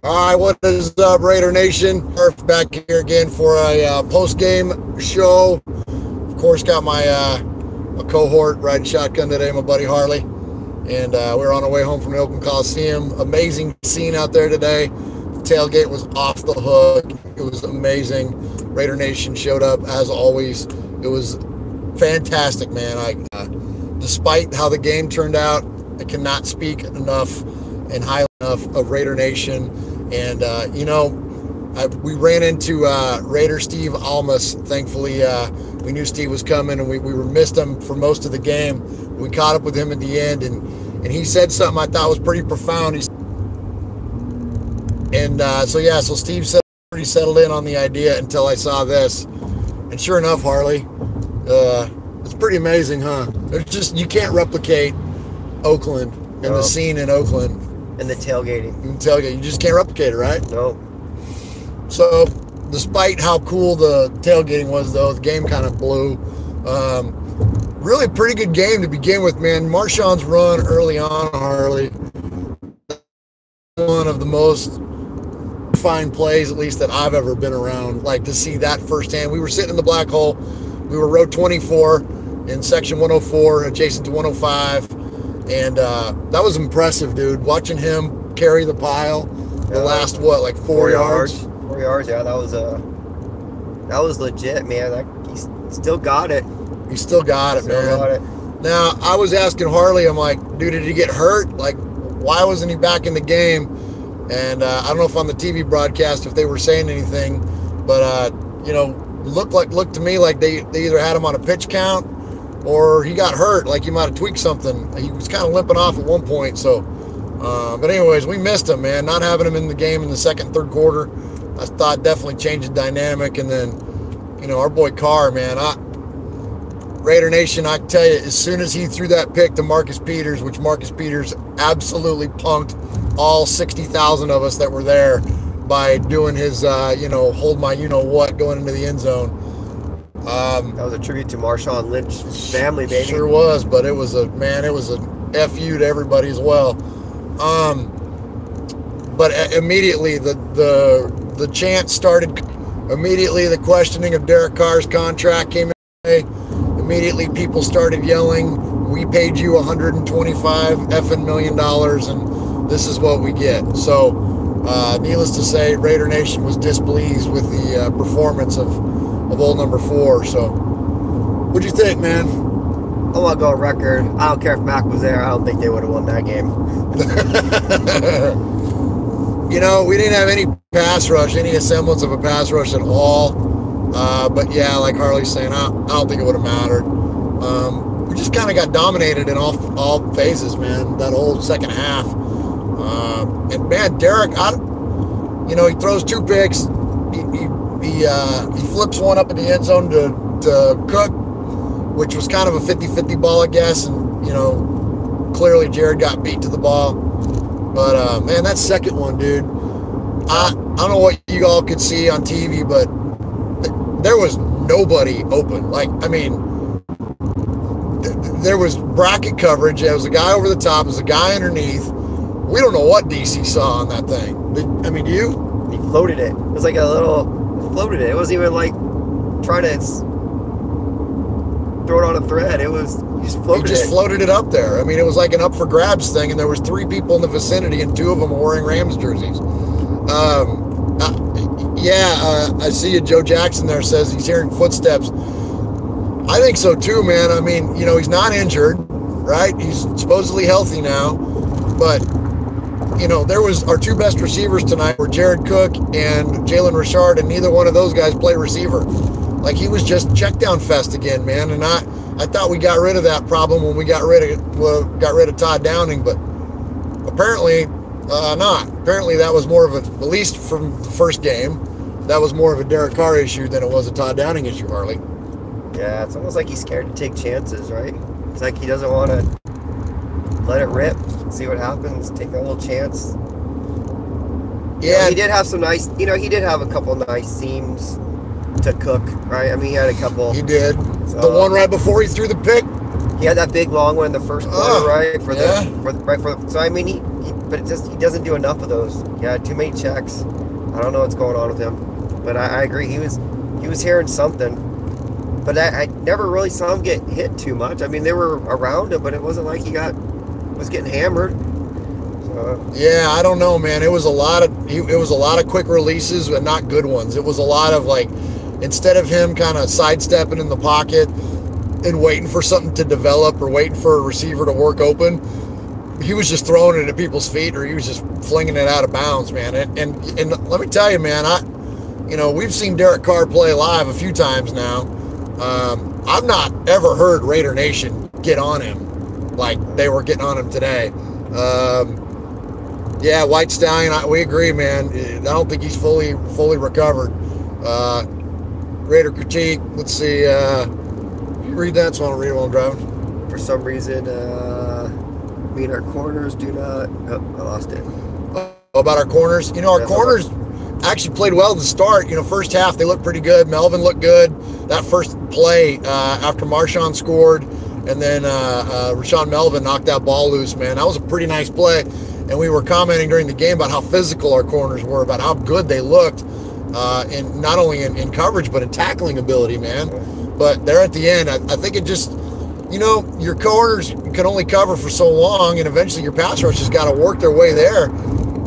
All right, what is up, Raider Nation? Murph back here again for a post-game show. Of course, got my cohort riding shotgun today, my buddy Harley. And we're on our way home from the Oakland Coliseum. Amazing scene out there today. The tailgate was off the hook. It was amazing. Raider Nation showed up, as always. It was fantastic, man. Despite how the game turned out, I cannot speak enough and highly enough of Raider Nation. And, we ran into Raider Steve Almas. Thankfully, we knew Steve was coming, and we missed him for most of the game. We caught up with him at the end, and he said something I thought was pretty profound. So Steve said pretty settled in on the idea until I saw this. And sure enough, Harley, it's pretty amazing, huh? You can't replicate Oakland and the scene in Oakland. And the tailgating. You just can't replicate it, right? No. So, despite how cool the tailgating was, though, the game kind of blew. Really pretty good game to begin with, man. Marshawn's run early on, Harley, one of the most fine plays, at least that I've ever been around. Like, to see that firsthand. We were sitting in the black hole. We were row 24 in section 104, adjacent to 105. And that was impressive, dude. Watching him carry the pile the last, like 4 yards? 4 yards, yeah. That was legit, man. He still got it. He still got it, man. Now, I was asking Harley, I'm like, dude, did he get hurt? Like, why wasn't he back in the game? And I don't know if on the TV broadcast if they were saying anything, but, looked to me like they either had him on a pitch count or he got hurt, like he might have tweaked something. He was kind of limping off at one point. So, but anyways, we missed him, man. Not having him in the game in the second, third quarter, I thought definitely changed the dynamic. And then, our boy Carr, man, Raider Nation, I can tell you, as soon as he threw that pick to Marcus Peters, which Marcus Peters absolutely punked all 60,000 of us that were there by doing his, hold my you-know-what going into the end zone. That was a tribute to Marshawn Lynch's family, baby. Sure was, but it was a FU to everybody as well. But immediately the chant started. Immediately the questioning of Derek Carr's contract came in. Immediately people started yelling, "We paid you $125 effing million, and this is what we get." So, needless to say, Raider Nation was displeased with the performance of old number 4. So, what'd you think, man? I want to go on record. I don't care if Mac was there. I don't think they would have won that game. We didn't have any pass rush, any semblance of a pass rush at all. But yeah, like Harley's saying, I don't think it would have mattered. We just kind of got dominated in all phases, man. That whole second half. And man, Derek, he throws 2 picks. He flips one up in the end zone to Cook, which was kind of a 50-50 ball, I guess. And, clearly Jared got beat to the ball. But, man, that second one, dude, I don't know what you all could see on TV, but there was nobody open. Like, I mean, there was bracket coverage. There was a guy over the top. There was a guy underneath. We don't know what DC saw on that thing. Do you? He floated it. It was like floated it. It wasn't even like trying to throw it on a thread. He just floated it up there. I mean, it was like an up for grabs thing, and there was 3 people in the vicinity, and 2 of them were wearing Rams jerseys. I see you. Joe Jackson there says he's hearing footsteps. I think so too, man. I mean, he's not injured, right? He's supposedly healthy now, but there was our 2 best receivers tonight were Jared Cook and Jalen Richard, and neither one of those guys play receiver. Like, he was just check down fest again, man. And I thought we got rid of that problem when we got rid of Todd Downing, but apparently not. Apparently that was more of at least from the first game, that was more of a Derek Carr issue than it was a Todd Downing issue, Harley. Yeah, it's almost like he's scared to take chances, right? It's like he doesn't want to let it rip, see what happens, take a little chance. Yeah, he did have some nice, he did have a couple nice seams to Cook, right? I mean, he had a couple. He did. So, the one right before he threw the pick. He had that big long one in the first quarter, right? So I mean, but he doesn't do enough of those. Yeah, too many checks. I don't know what's going on with him, but I agree. He was hearing something, but I never really saw him get hit too much. I mean, they were around him, but it wasn't like he was getting hammered. So, yeah, I don't know, man. It was a lot of quick releases, but not good ones. It was a lot of like, instead of him kind of sidestepping in the pocket and waiting for something to develop or waiting for a receiver to work open, he was just throwing it at people's feet, or he was just flinging it out of bounds, man. And let me tell you, man, we've seen Derek Carr play live a few times now. I've not ever heard Raider Nation get on him like they were getting on him today. Yeah, White Stallion, we agree, man. I don't think he's fully recovered. Raider critique. Let's see. You read that, so I don't read it while I'm driving. For some reason, me and our corners do not. Oh, I lost it. About our corners, our corners actually played well at the start. First half they looked pretty good. Melvin looked good. That first play after Marshawn scored, and then Rashawn Melvin knocked that ball loose. Man, that was a pretty nice play. And we were commenting during the game about how physical our corners were, about how good they looked, in not only in coverage but in tackling ability, man. But there at the end, I think it just, your corners can only cover for so long, and eventually your pass rush has got to work their way there.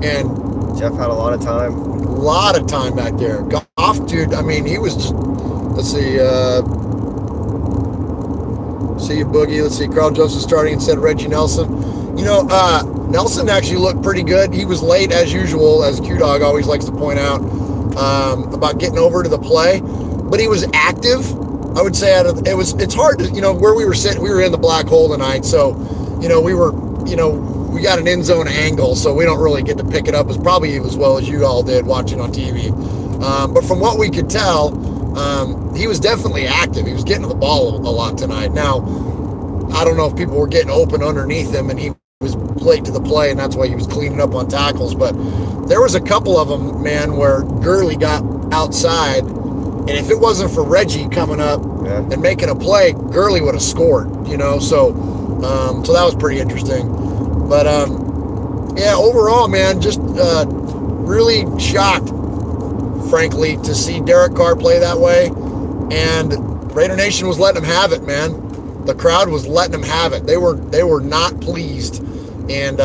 And Jeff had a lot of time. A lot of time back there. Goff, dude, I mean, he was just, let's see, see you, Boogie. Let's see, Carl Joseph starting instead of Reggie Nelson. Nelson actually looked pretty good. He was late as usual, as Q-Dog always likes to point out, about getting over to the play. But he was active. I would say it's hard to, where we were sitting, we were in the black hole tonight. So, we got an end zone angle, so we don't really get to pick it up as well as you all did watching on TV. But from what we could tell, he was definitely active. He was getting the ball a lot tonight. Now, I don't know if people were getting open underneath him and he was late to the play, and that's why he was cleaning up on tackles. But there was a couple of them, man, where Gurley got outside, and if it wasn't for Reggie coming up and making a play, Gurley would have scored, so that was pretty interesting. But yeah, overall, man, just really shocked, frankly, to see Derek Carr play that way. And Raider Nation was letting him have it, man. The crowd was letting them have it. They were not pleased, and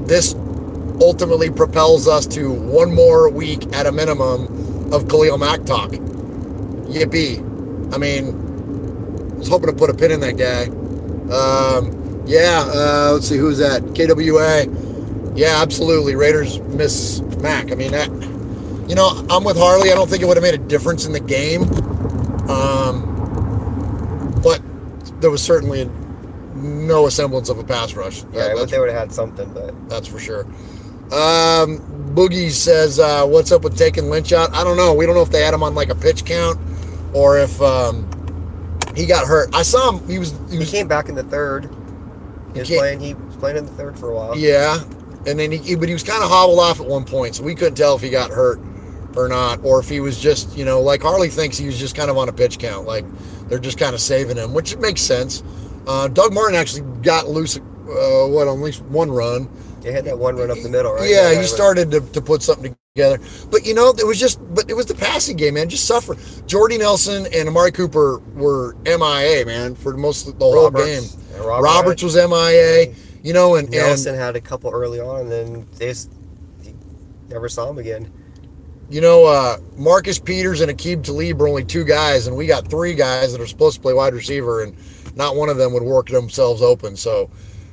this ultimately propels us to one more week at a minimum of Khalil Mack talk. Yippee! I mean, I was hoping to put a pin in that guy. Let's see, who's that? KWA. Yeah, absolutely. Raiders miss Mack. I mean, I'm with Harley. I don't think it would have made a difference in the game. But there was certainly no semblance of a pass rush. Yeah, they would have had something, but that's for sure. Boogie says, what's up with taking Lynch out? I don't know. We don't know if they had him on like a pitch count or if he got hurt. I saw him. He came back in the third. He was playing in the third for a while. Yeah, and then he was kind of hobbled off at one point, so we couldn't tell if he got hurt or not, or if he was just, like Harley thinks he was just kind of on a pitch count, like they're just kind of saving him, which makes sense. Doug Martin actually got loose, on least one run. He had that one run up the middle, right? Yeah, he started to put something together. But, it was the passing game, man, just suffer. Jordy Nelson and Amari Cooper were MIA, man, for most of the whole game. Roberts was MIA, and Nelson had a couple early on, and then you never saw him again. Marcus Peters and Aqib Talib are only two guys, and we got three guys that are supposed to play wide receiver, and not one of them would work themselves open. So,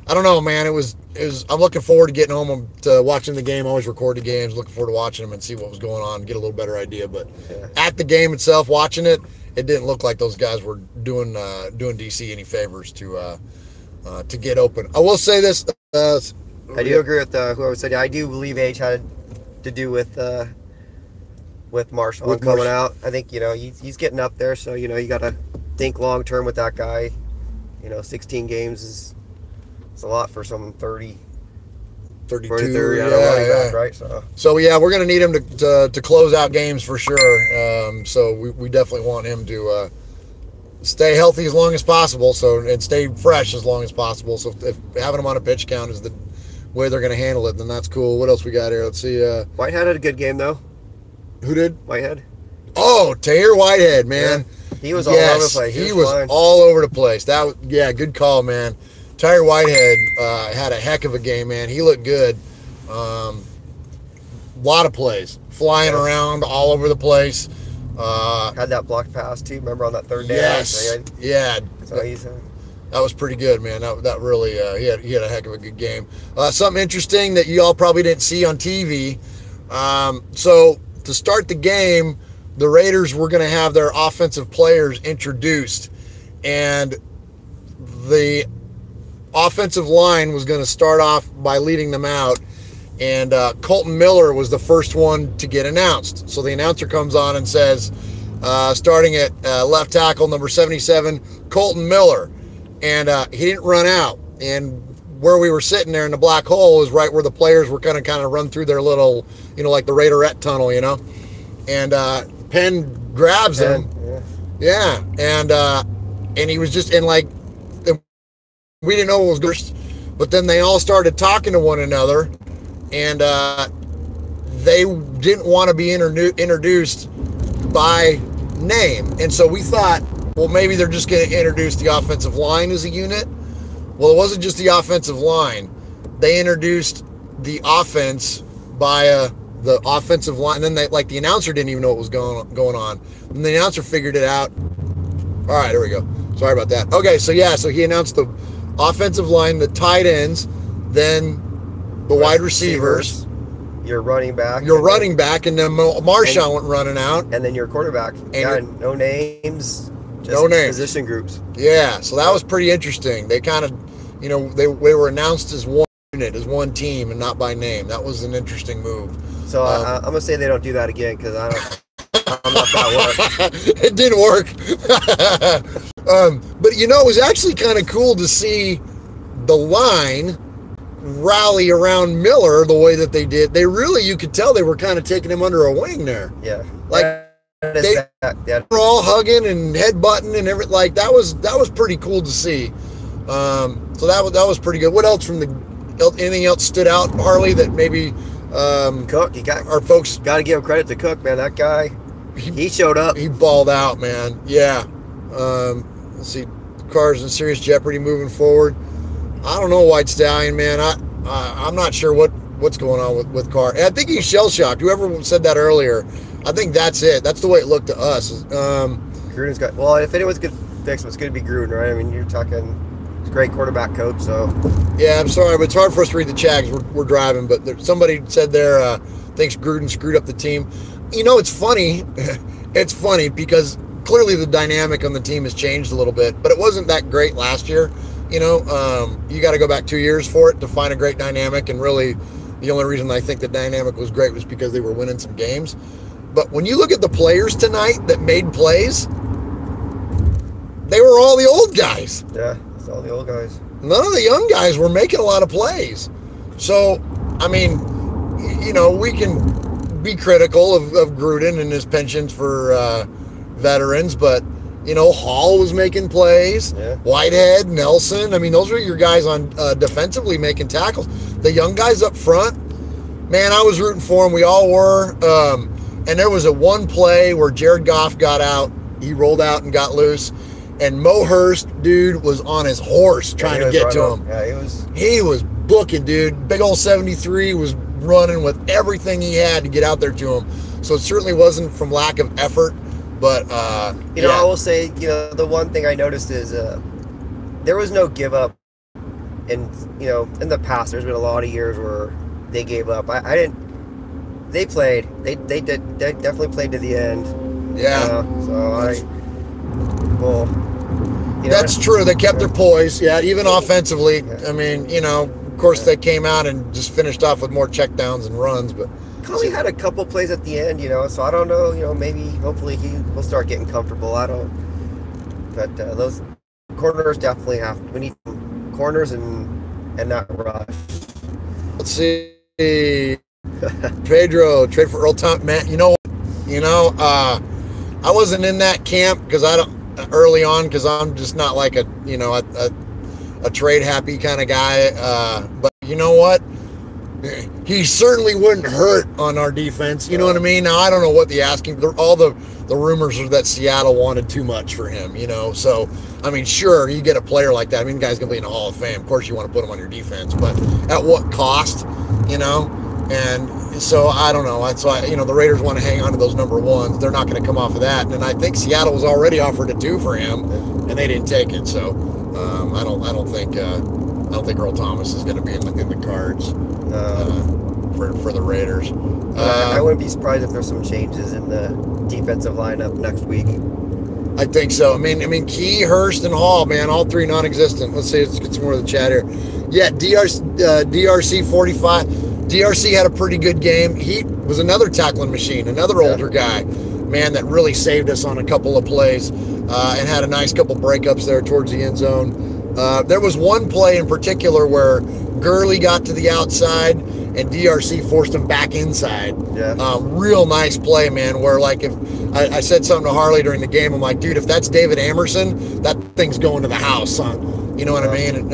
I don't know, man. I'm looking forward to getting home to watching the game. I always record the games, looking forward to watching them and see what was going on, get a little better idea. But at the game itself, watching it, it didn't look like those guys were doing DC any favors to get open. I will say this. I do agree with whoever said. I do believe age had to do with Marshall coming out. I think he's getting up there, so you got to think long term with that guy. 16 games is a lot for some 32 back, right? So yeah, we're gonna need him to close out games for sure. So we definitely want him to stay healthy as long as possible, and stay fresh as long as possible. So if having him on a pitch count is way they're going to handle it, then that's cool. What else we got here? Let's see. Whitehead had a good game, though. Who did? Whitehead. Oh, Tahir Whitehead, man. Yeah. He was all over the place. He was all over the place. Good call, man. Tahir Whitehead had a heck of a game, man. He looked good. Lot of plays. Flying around all over the place. Had that blocked pass, too. Remember on that third down? Yes. Yeah. So that was pretty good, man. That really, he had a heck of a good game. Something interesting that you all probably didn't see on TV. So to start the game, the Raiders were going to have their offensive players introduced, and the offensive line was going to start off by leading them out, and Colton Miller was the first one to get announced. So the announcer comes on and says, starting at left tackle number 77, Colton Miller, and he didn't run out. And where we were sitting there in the black hole is right where the players were kind of run through their little, like the Raiderette tunnel, and Penn grabs him. Yeah. And he was just in we didn't know what was going on, but then they all started talking to one another, and they didn't want to be introduced by name. And so we thought, well, maybe they're just going to introduce the offensive line as a unit. Well, it wasn't just the offensive line. They introduced the offense by the offensive line, and then the announcer didn't even know what was going on. And the announcer figured it out. All right, there we go. Sorry about that. Okay, so he announced the offensive line, the tight ends, then the wide receivers, your running back, and then Marshawn went running out, and then your quarterback. And no names, just no names, position groups. Yeah, so that was pretty interesting. They kind of, they were announced as one unit, as one team, and not by name. That was an interesting move. So I'm gonna say they don't do that again, because I'm not that work. It didn't work. But it was actually kind of cool to see the line rally around Miller the way that they did. They really, you could tell they were kind of taking him under a wing there. Yeah. They were all hugging and headbutting and everything. That was pretty cool to see. So that was pretty good. What else anything else stood out, Harley, that maybe Cook, our folks got to give credit to Cook, man. That guy, he showed up. He balled out, man. Yeah. Let's see, Carr's in serious jeopardy moving forward. I don't know, White Stallion, man. I'm not sure what's going on with Carr. And I think he's shell shocked. Whoever said that earlier, I think that's it. That's the way it looked to us. Gruden's got. Well, if anyone's good fix, it's going to be Gruden, right? I mean, you're talking. Great quarterback coach, so yeah. I'm sorry, but it's hard for us to read the chat because we're driving. But somebody said there thinks Gruden screwed up the team. It's funny. It's funny because clearly the dynamic on the team has changed a little bit, but it wasn't that great last year. You got to go back 2 years for it to find a great dynamic, and really, the only reason I think the dynamic was great was because they were winning some games. But when you look at the players tonight that made plays, they were all the old guys. Yeah. All the old guys. None of the young guys were making a lot of plays. So, I mean, we can be critical of Gruden and his penchant for veterans, but, Hall was making plays. Yeah. Whitehead, Nelson. I mean, those were your guys on defensively making tackles. The young guys up front, man, I was rooting for them. We all were. And there was a one play where Jared Goff got out. He rolled out and got loose. And Mo Hurst, dude, was on his horse trying to get to him. Yeah, he was booking, dude. Big old 73 was running with everything he had to get out there to him. So it certainly wasn't from lack of effort, but I will say, the one thing I noticed is there was no give up. And in the past, there's been a lot of years where they gave up. I didn't. They played. They definitely played to the end. Yeah. That's true. They kept their poise. Yeah, even offensively. I mean, of course they came out and just finished off with more checkdowns and runs. But Conley had a couple plays at the end, so I don't know. Maybe hopefully he will start getting comfortable. I don't. But those corners definitely we need corners and not rush. Let's see. Pedro trade for Earl Thomas. Man, I wasn't in that camp because early on because I'm just not like a trade happy kind of guy. But you know what? he certainly wouldn't hurt on our defense. You know what I mean? Now, I don't know what the asking, all the rumors are that Seattle wanted too much for him, you know? So, I mean, sure, you get a player like that. I mean, the guy's going to be in the Hall of Fame. Of course, you want to put him on your defense, but at what cost, you know? And so, I don't know. That's why, you know, the Raiders want to hang on to those number ones. They're not going to come off of that. And I think Seattle was already offered a 2 for him, and they didn't take it. So, I don't think Earl Thomas is going to be in the cards for the Raiders. I wouldn't be surprised if there's some changes in the defensive lineup next week. I think so. I mean, Key, Hurst, and Hall, man, all 3 non-existent. Let's see, let's get some more of the chat here. Yeah, DRC 45. DRC had a pretty good game. He was another tackling machine, another older guy, man, that really saved us on a couple of plays and had a nice couple breakups there towards the end zone. There was one play in particular where Gurley got to the outside and DRC forced him back inside. Yeah. Real nice play, man, where, like, if I said something to Harley during the game, I'm like, dude, if that's David Amerson, that thing's going to the house, son. You know what I mean?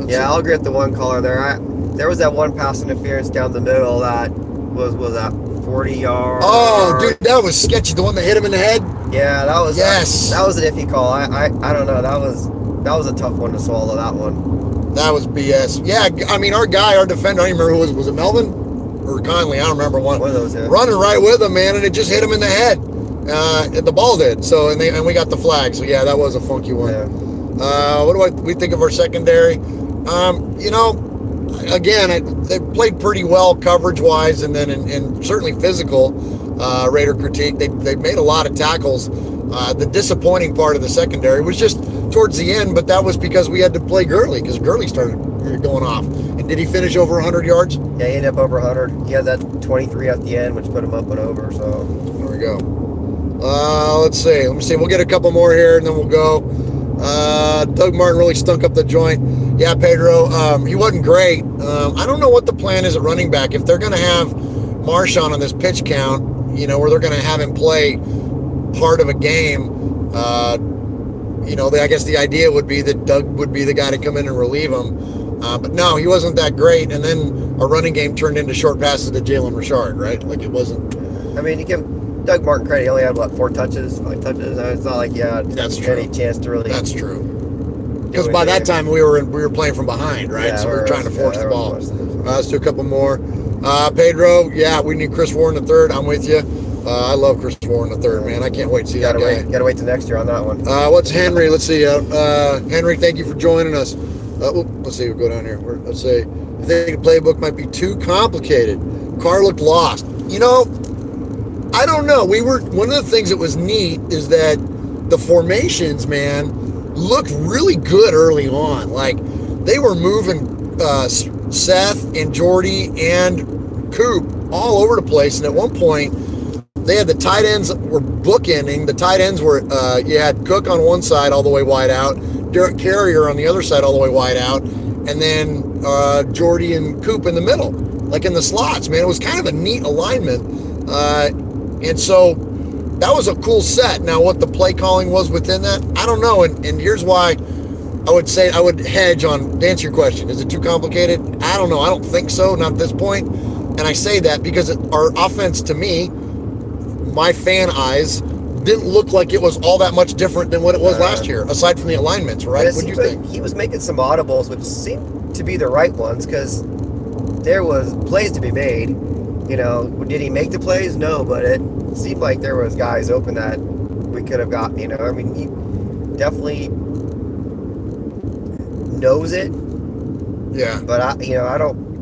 Yeah, I'll agree with the one caller there. There was that one pass interference down the middle that was that 40 yards. Oh, dude, that was sketchy. The one that hit him in the head? Yeah, that was that was an iffy call. I don't know. That was a tough one to swallow, that one. That was BS. Yeah, I mean, our defender, I don't remember who was it Melvin or Conley? I don't remember one. One of those, yeah. Running right with him, man, and it just hit him in the head. The ball did. So, and we got the flag. So, yeah, that was a funky one. Yeah. What do we think of our secondary? You know, again, they played pretty well coverage-wise, and then and certainly physical. Raider critique. They made a lot of tackles. The disappointing part of the secondary was just towards the end, but that was because we had to play Gurley, because Gurley started going off. And did he finish over 100 yards? Yeah, he ended up over 100. He had that 23 at the end, which put him up and over. So there we go. Let's see. Let me see. We'll get a couple more here, and then we'll go. Doug Martin really stunk up the joint. Yeah, Pedro, he wasn't great. I don't know what the plan is at running back. If they're going to have Marshawn on this pitch count, you know, where they're going to have him play part of a game, you know, I guess the idea would be that Doug would be the guy to come in and relieve him. But no, he wasn't that great. And then our running game turned into short passes to Jalen Richard, right? Like, it wasn't. I mean, you give Doug Martin credit. He only had, 5 touches? It's not like he had any chance to really. That's true. Because by that time we were playing from behind, right? Yeah, so we were trying to force the ball. Let's do a couple more. Pedro, yeah, we need Chris Warren III. I'm with you. I love Chris Warren III, man. I can't wait to see that guy. Gotta wait till next year on that one. What's Henry? Let's see. Henry, thank you for joining us. Let's see. We'll go down here. Let's see. I think the playbook might be too complicated. Carr looked lost. You know, I don't know. One of the things that was neat is that the formations, man, looked really good early on. Like, they were moving Seth and Jordy and Coop all over the place. And at one point, they had the tight ends were bookending. The tight ends were, you had Cook on one side all the way wide out, Derek Carrier on the other side all the way wide out, and then Jordy and Coop in the middle, like in the slots, man. It was kind of a neat alignment. And so that was a cool set. Now, what the play calling was within that, I don't know. And here's why I would say I would hedge on, to answer your question. Is it too complicated? I don't know. I don't think so, not at this point. And I say that because our offense, to me, my fan eyes, didn't look like it was all that much different than what it was last year, aside from the alignments, right? What do you think? He was making some audibles, which seemed to be the right ones, because there was plays to be made. You know, did he make the plays? No, but it seemed like there was guys open that we could have gotten. You know, I mean, he definitely knows it. Yeah. But I don't.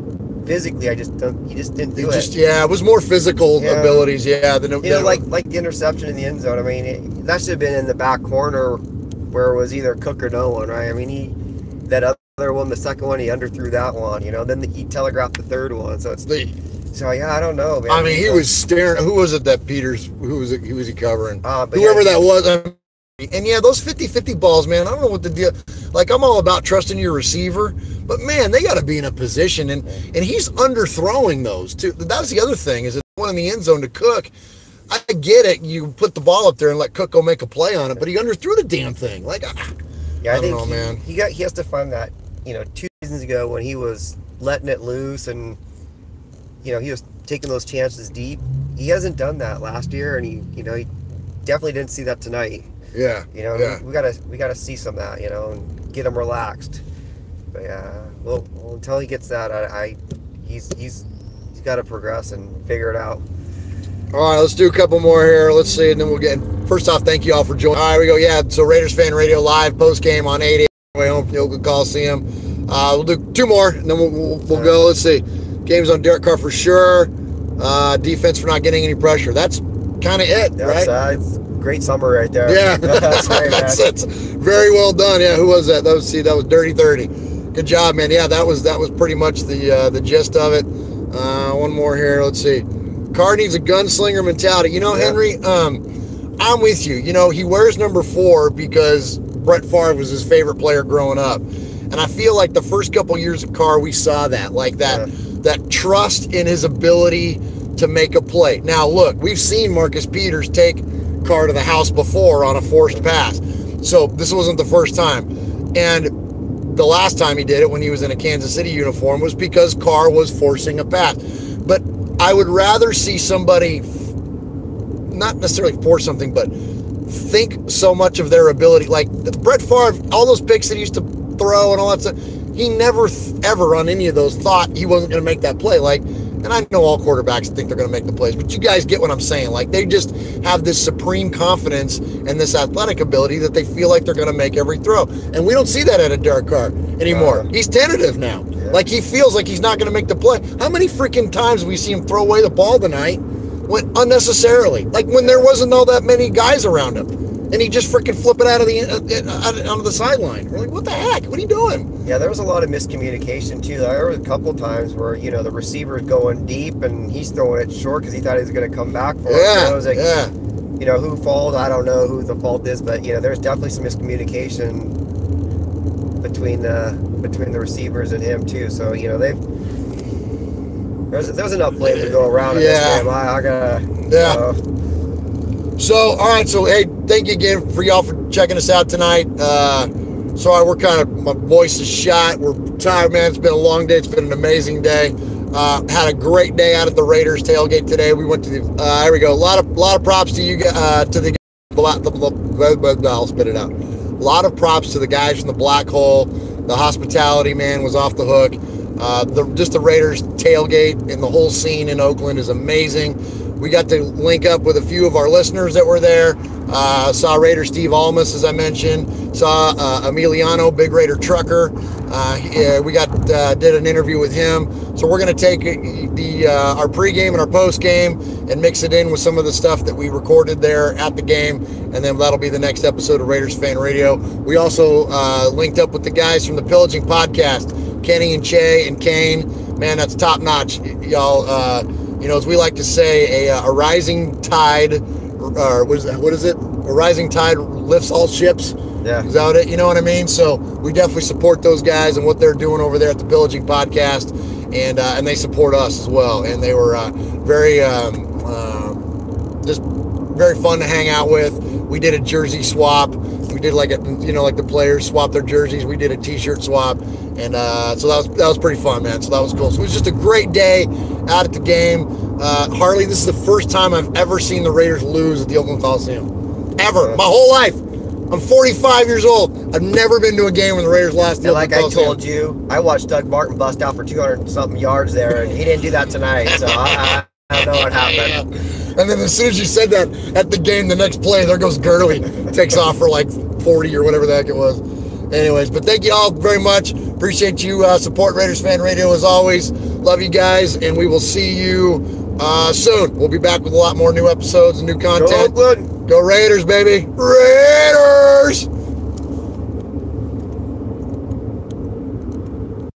Physically, he just didn't do it. Yeah, it was more physical abilities. Yeah, than like the interception in the end zone. I mean, that should have been in the back corner where it was either Cook or no one, right? I mean, that other one, the second one, he underthrew that one. You know, then he telegraphed the third one. So I don't know, man. I mean, he was staring. Who was it that Peters? Who was he covering? Whoever that was. And yeah, those 50-50 balls, man, I don't know what the deal. Like, I'm all about trusting your receiver, but man, they got to be in a position, and he's underthrowing those too. That's the other thing, is it one in the end zone to Cook. I get it. You put the ball up there and let Cook go make a play on it, but he underthrew the damn thing. Like, I don't know, man. He has to find that, 2 seasons seasons ago when he was letting it loose and, he was taking those chances deep. He hasn't done that last year, and he definitely didn't see that tonight. Yeah. We gotta see some of that, and get him relaxed. But yeah, well, until he gets that, he's got to progress and figure it out. All right, let's do a couple more here. Let's see, and then we'll get. First off, thank you all for joining. All right, we go. Yeah, so Raiders Fan Radio live post game on 8 way home from the Oakland Coliseum. We'll do 2 more, and then we'll go. Let's see. Games on Derek Carr for sure. Defense for not getting any pressure. That's kind of it, right? It's great summary right there. Yeah, that's great, man. that's very well done. Yeah, who was that? That was Dirty 30. Good job, man. Yeah, that was pretty much the gist of it. One more here. Let's see. Carr needs a gunslinger mentality. Henry, I'm with you. He wears number 4 because Brett Favre was his favorite player growing up. And I feel like the first couple years of Carr, we saw that. Like that trust in his ability to make a play. Now, look, we've seen Marcus Peters take Carr to the house before on a forced pass. So this wasn't the first time. And the last time he did it when he was in a Kansas City uniform was because Carr was forcing a pass. But I would rather see somebody not necessarily force something, but think so much of their ability. Like Brett Favre, all those picks that he used to throw and all that stuff, he never ever on any of those thought he wasn't going to make that play. And I know all quarterbacks think they're going to make the plays, but you guys get what I'm saying. They just have this supreme confidence and this athletic ability that they feel like they're going to make every throw. And we don't see that out of Derek Carr anymore. He's tentative now. Yeah. He feels like he's not going to make the play. How many freaking times have we seen him throw away the ball tonight unnecessarily? When there wasn't all that many guys around him. And he just freaking flip it out of onto the sideline. We're like, what the heck? What are you doing? Yeah, there was a lot of miscommunication, too. There were a couple of times where, the receiver's going deep and he's throwing it short because he thought he was going to come back for it. So it was like, who fault? I don't know who the fault is, but, there's definitely some miscommunication between the receivers and him, too. So, there's enough blame to go around in this game. I gotta... So, all right. So, hey, thank you again for y'all for checking us out tonight. Sorry, my voice is shot. We're tired, man. It's been a long day. It's been an amazing day. Had a great day out at the Raiders tailgate today. We went to the, there we go. A lot of props to you, I'll spit it out. A lot of props to the guys from the Black Hole. The hospitality, man, was off the hook. Just the Raiders tailgate and the whole scene in Oakland is amazing. We got to link up with a few of our listeners that were there. Saw Raider Steve Almas, as I mentioned. Saw Emiliano, big Raider trucker. We did an interview with him. So we're going to take our pregame and our postgame and mix it in with some of the stuff that we recorded there at the game. And then that'll be the next episode of Raiders Fan Radio. We also linked up with the guys from the Pillaging Podcast, Kenny and Che and Kane. Man, that's top notch, y'all. As we like to say, a rising tide, or what is it? A rising tide lifts all ships. Yeah. Is that what it? You know what I mean? So we definitely support those guys and what they're doing over there at the Pillaging Podcast, and they support us as well. And they were very just very fun to hang out with. We did a jersey swap. We did like the players swap their jerseys. We did a T-shirt swap, and so that was pretty fun, man. So that was cool. So it was just a great day out at the game. Harley, this is the first time I've ever seen the Raiders lose at the Oakland Coliseum, ever, my whole life. I'm 45 years old. I've never been to a game when the Raiders lost. And like I told you, I watched Doug Martin bust out for 200-something yards there, and he didn't do that tonight. So I don't know what happened. And then as soon as you said that at the game, the next play, there goes Gurley. Takes off for like 40 or whatever the heck it was. Anyways, but thank you all very much. Appreciate you support Raiders Fan Radio as always. Love you guys, and we will see you soon. We'll be back with a lot more new episodes and new content. Go Oakland. Go Raiders, baby. Raiders!